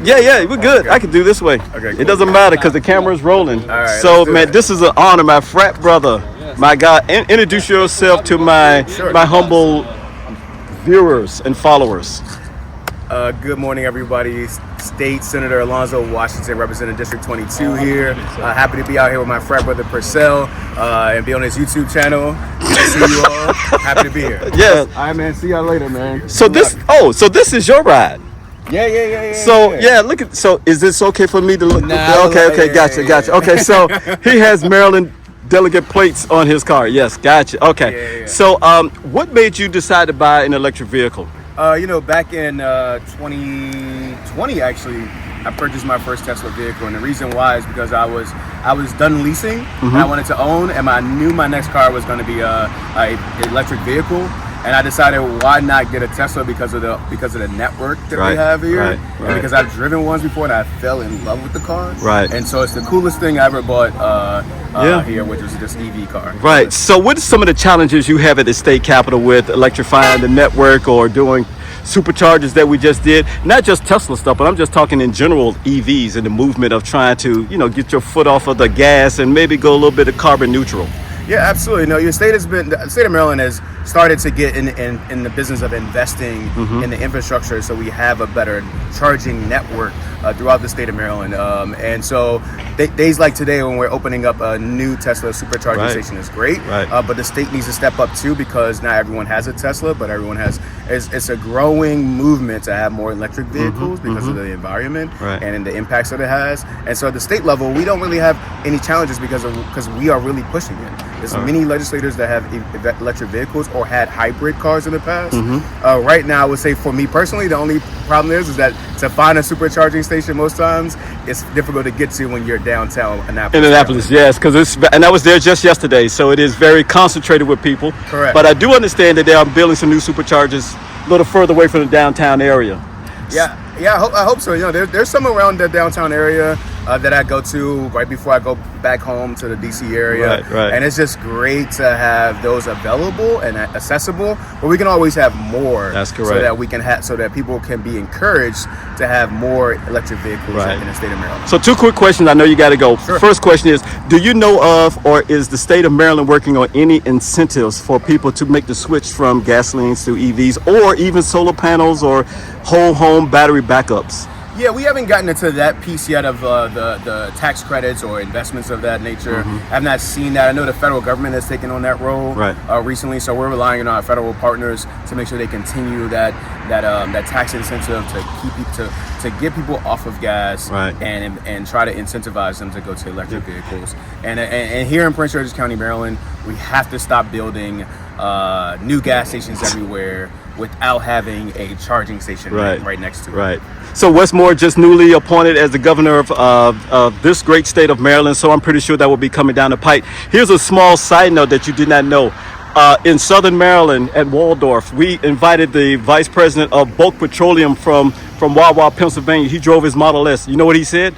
Yeah, we're good. I can do this way. Okay, cool. It doesn't matter because the camera's rolling. All right, So, let's do man, it. this is an honor, my frat brother. My God, introduce yourself to my humble viewers and followers. Good morning, everybody. State Senator Alonzo Washington, representing District 22 here. Happy to be out here with my frat brother Purcell and be on his YouTube channel. Good to see you all. Happy to be here. Yeah. All right, man. See y'all later, man. So this is your ride. Yeah. So look at. So is this okay for me to look? Nah, Okay, yeah, gotcha. yeah. Okay, so he has Maryland delegate plates on his car. Yes, gotcha. Okay. Yeah. So what made you decide to buy an electric vehicle? Back in 2020, actually, I purchased my first Tesla vehicle, and the reason why is because I was done leasing, and I wanted to own, and I knew my next car was going to be a electric vehicle. And I decided, why not get a Tesla because of the network that they have here, and because I've driven ones before and I fell in love with the car. Right. And so it's the coolest thing I ever bought here, which was this EV car. Right. So what are some of the challenges you have at the state capitol with electrifying the network or doing superchargers that we just did? Not just Tesla stuff, but I'm just talking in general EVs and the movement of trying to, get your foot off of the gas and maybe go a little bit of carbon neutral. Yeah, absolutely. No, the state of Maryland has started to get in the business of investing in the infrastructure, so we have a better charging network throughout the state of Maryland. And so days like today, when we're opening up a new Tesla supercharging station, is great. Right. But the state needs to step up too, because not everyone has a Tesla, but everyone has. It's a growing movement to have more electric vehicles because of the environment and the impacts that it has. And so at the state level, we don't really have any challenges because we are really pushing it. There's many legislators that have electric vehicles or had hybrid cars in the past. Right now, I would say for me personally, the only problem is that to find a supercharging station most times it's difficult to get to when you're downtown Annapolis. Yes, and I was there just yesterday, so it is very concentrated with people. Correct. But I do understand that they are building some new superchargers a little further away from the downtown area. Yeah, I hope so. There's some around the downtown area that I go to right before I go back home to the DC area. Right. And it's just great to have those available and accessible, but we can always have more. That's correct. So that people can be encouraged to have more electric vehicles in the state of Maryland. So 2 quick questions. I know you got to go. Sure. First question is, do you know of, or is the state of Maryland working on any incentives for people to make the switch from gasolines to EVs, or even solar panels or whole home battery backups? Yeah, we haven't gotten into that piece yet of the tax credits or investments of that nature. I've not seen that. I know the federal government has taken on that role recently, so we're relying on our federal partners to make sure they continue that tax incentive to get people off of gas and try to incentivize them to go to electric vehicles. And here in Prince George's County, Maryland, we have to stop building new gas stations everywhere without having a charging station right next to it. Right. So Westmore just newly appointed as the governor of this great state of Maryland, so I'm pretty sure that will be coming down the pipe. Here's a small side note that you did not know. In Southern Maryland at Waldorf, we invited the vice president of bulk petroleum from Wawa, Pennsylvania. He drove his Model S. You know what he said?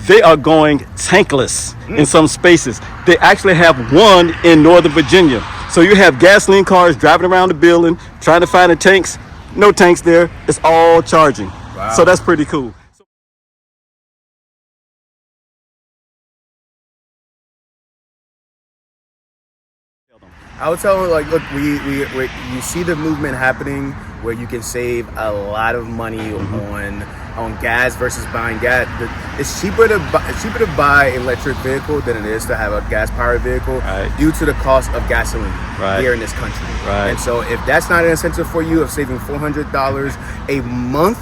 They are going tankless in some spaces. They actually have one in Northern Virginia. So you have gasoline cars driving around the building, trying to find the tanks. No tanks there. It's all charging. Wow. So that's pretty cool. I would tell them, look, we you see the movement happening where you can save a lot of money on gas versus buying gas. It's cheaper to buy an electric vehicle than it is to have a gas powered vehicle due to the cost of gasoline here in this country. And so if that's not an incentive for you of saving $400 a month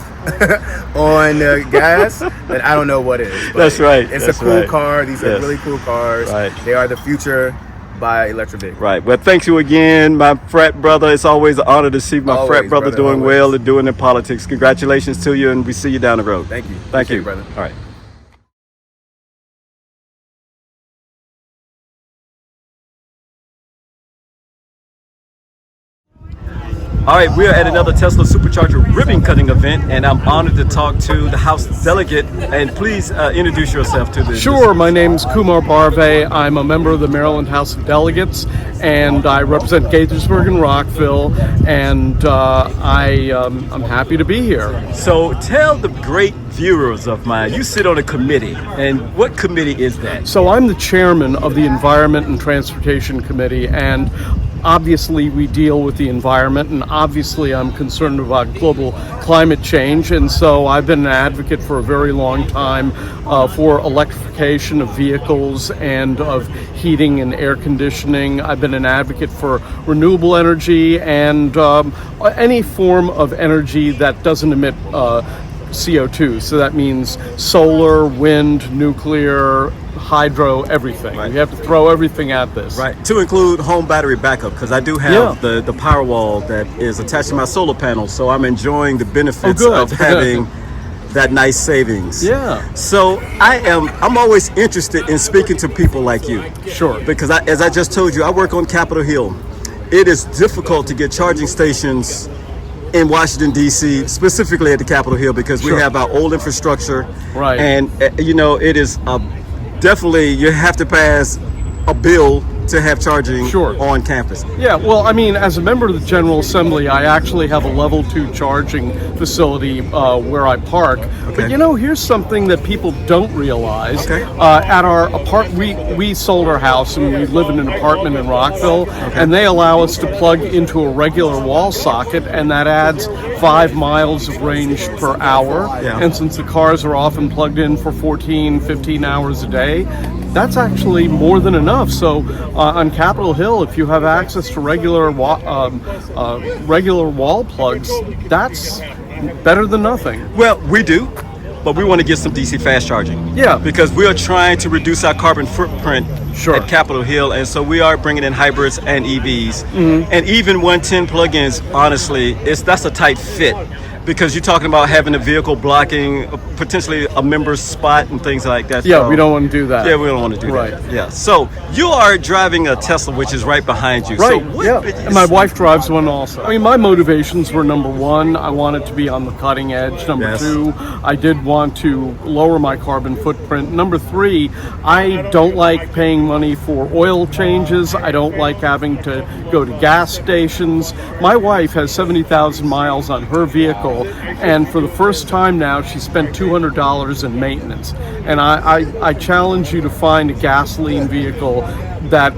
on gas, then I don't know what is. But that's right. It's a cool car. These are really cool cars. They are the future. By electric vehicle. Right. Well, thank you again, my frat brother. It's always an honor to see my frat brother doing well and doing in politics. Congratulations to you, and we see you down the road. Thank you. Thank you, brother. All right. All right, we're at another Tesla Supercharger ribbon cutting event, and I'm honored to talk to the House delegate. And please introduce yourself to the. Sure, my name's Kumar Barve. I'm a member of the Maryland House of Delegates, and I represent Gaithersburg and Rockville, and I'm happy to be here. So tell the great viewers of mine, you sit on a committee, and what committee is that? So I'm the chairman of the Environment and Transportation Committee, and obviously we deal with the environment, and obviously I'm concerned about global climate change, and so I've been an advocate for a very long time for electrification of vehicles and of heating and air conditioning. I've been an advocate for renewable energy and any form of energy that doesn't emit CO2. So that means solar, wind, nuclear, hydro, everything. Right. We have to throw everything at this. Right. To include home battery backup, because I do have the power wall that is attached to my solar panel, so I'm enjoying the benefits of having that nice savings. Yeah. So I'm always interested in speaking to people like you. Sure. Because as I just told you, I work on Capitol Hill. It is difficult to get charging stations in Washington, D.C., specifically at the Capitol Hill, because we have our old infrastructure. Right. And, it is definitely, you have to pass a bill to have charging on campus. Yeah, well, I mean, as a member of the General Assembly, I actually have a level 2 charging facility where I park. Okay. But here's something that people don't realize. Okay. At our we sold our house and we live in an apartment in Rockville, and they allow us to plug into a regular wall socket, and that adds 5 miles of range per hour. Yeah. And since the cars are often plugged in for 14, 15 hours a day, that's actually more than enough. So on Capitol Hill, if you have access to regular wall plugs, that's better than nothing. Well, we do, but we want to get some DC fast charging. Yeah. Because we are trying to reduce our carbon footprint at Capitol Hill, and so we are bringing in hybrids and EVs. And even 110 plug-ins, honestly, that's a tight fit. Because you're talking about having a vehicle blocking potentially a member's spot and things like that. Yeah, we don't want to do that. Yeah, we don't want to do that. Yeah. So you are driving a Tesla, which is right behind you. Right. So And my wife drives one also. I mean, my motivations were, number one, I wanted to be on the cutting edge. Number two, I did want to lower my carbon footprint. Number three, I don't like paying money for oil changes. I don't like having to go to gas stations. My wife has 70,000 miles on her vehicle, and for the first time now, she spent $200 in maintenance. And I challenge you to find a gasoline vehicle that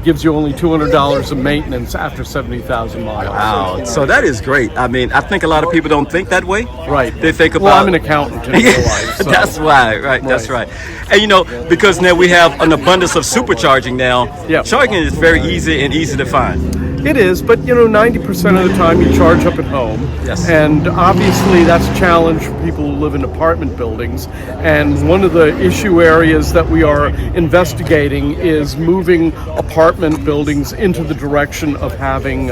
gives you only $200 of maintenance after 70,000 miles. Wow, so that is great. I mean, I think a lot of people don't think that way. Right. They think about. Well, I'm an accountant in real life. So. That's why, right? That's right. And because now we have an abundance of supercharging now. Yeah. Charging is very easy to find. It is, but 90% of the time you charge up at home. Yes. And obviously that's a challenge for people who live in apartment buildings. And one of the issue areas that we are investigating is moving apartment buildings into the direction of having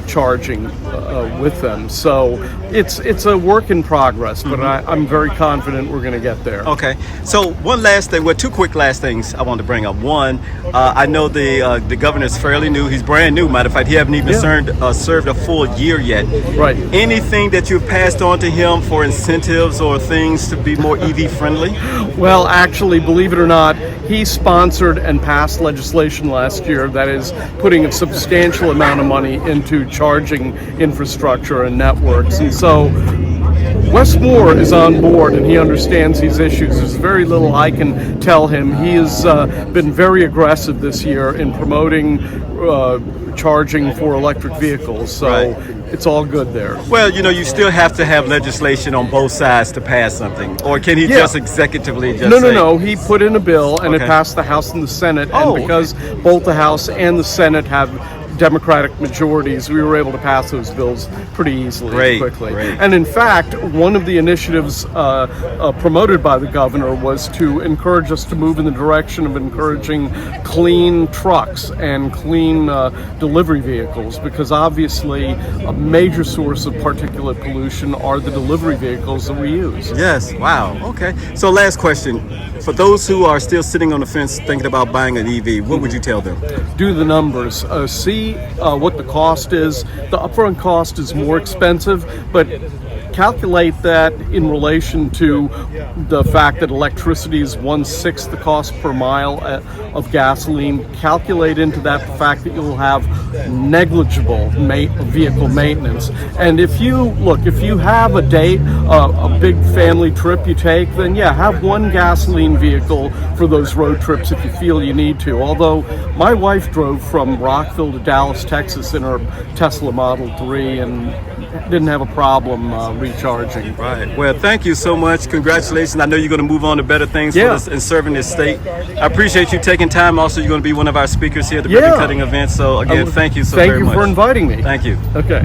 charging with them. So it's a work in progress, but I'm very confident we're going to get there. Okay. So one last thing, two quick last things I want to bring up. One, I know the governor is fairly new. He's brand new. Matter of fact, he haven't even served a full year yet. Right. Anything that you've passed on to him for incentives or things to be more EV friendly? Well, actually, believe it or not, he sponsored and passed legislation last year that is putting a substantial amount of money into charging infrastructure and networks. And so Wes Moore is on board and he understands these issues. There's very little I can tell him. He has been very aggressive this year in promoting charging for electric vehicles. So it's all good there. Well, you still have to have legislation on both sides to pass something. Or can he just executively just say? No. He put in a bill and it passed the House and the Senate. And because both the House and the Senate have Democratic majorities, we were able to pass those bills pretty easily and quickly. Great. And in fact, one of the initiatives promoted by the governor was to encourage us to move in the direction of encouraging clean trucks and clean delivery vehicles, because obviously a major source of particulate pollution are the delivery vehicles that we use. Yes. Wow. Okay. So last question. For those who are still sitting on the fence thinking about buying an EV, what would you tell them? Do the numbers. See see what the cost is. The upfront cost is more expensive, but calculate that in relation to the fact that electricity is 1/6 the cost per mile of gasoline. Calculate into that the fact that you'll have negligible vehicle maintenance. And if you have a date, a big family trip you take, then yeah, have one gasoline vehicle for those road trips if you feel you need to. Although my wife drove from Rockville to Dallas, Texas in her Tesla Model 3 and didn't have a problem recharging. Right. Well, thank you so much. Congratulations. I know you're going to move on to better things for this and serving this state. I appreciate you taking time. Also, you're going to be one of our speakers here at the ribbon cutting event. So again, thank you so very much. Thank you for inviting me. Thank you. Okay.